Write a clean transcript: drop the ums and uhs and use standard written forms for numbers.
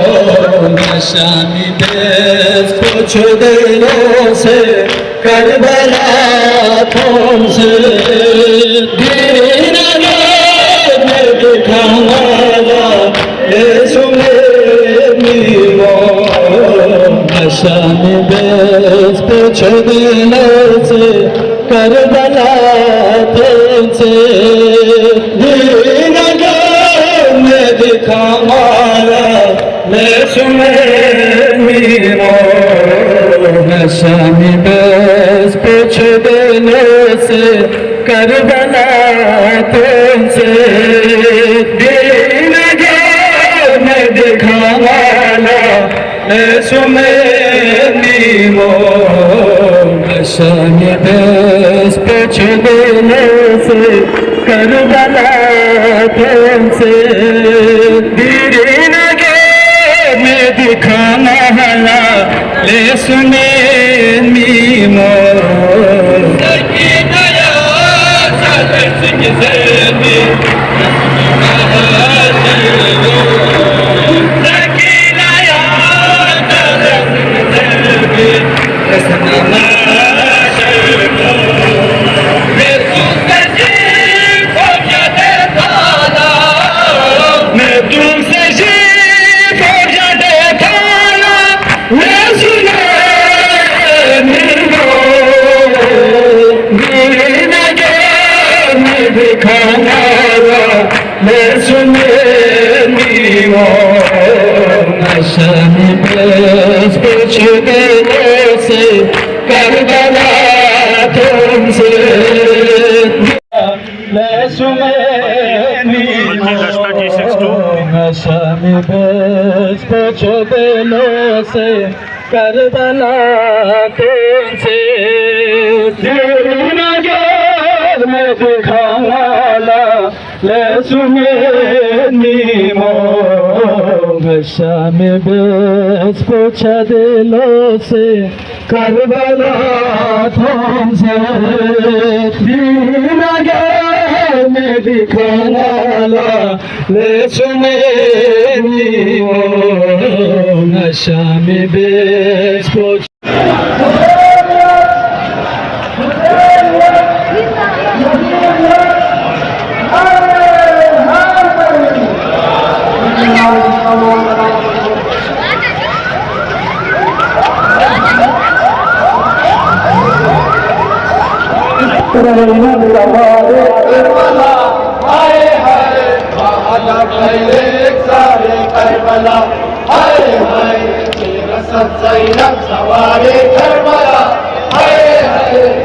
नशानी देश कुछ दिनों से करबला तुमसे दीन में दिखाना सुने मीरो नशानी देश कुछ दिनों से करबला तुमसे दीन में दिखाना मैं सुने मीरो नशानी बस कुछ दिनों से करबला तुमसे दीन में दिखाना मैं सुने मीरो नशानी बस कुछ दिनों से करबला तुमसे दीन में दिखाना हला ले सुने मीमो मैं सुने मीरो नशानी बस कुछ दिनों से करबला तुमसे मैं सुने मीरो नशानी बस कुछ दिनों से करबला तुमसे में दिखाना ले सुने नीमो नशा में बस पूछा दिलों से करबला तुमसे दीन में दिखाना ले सुने नीमो नशा में बस पूछा सवारे करबला हाय हाय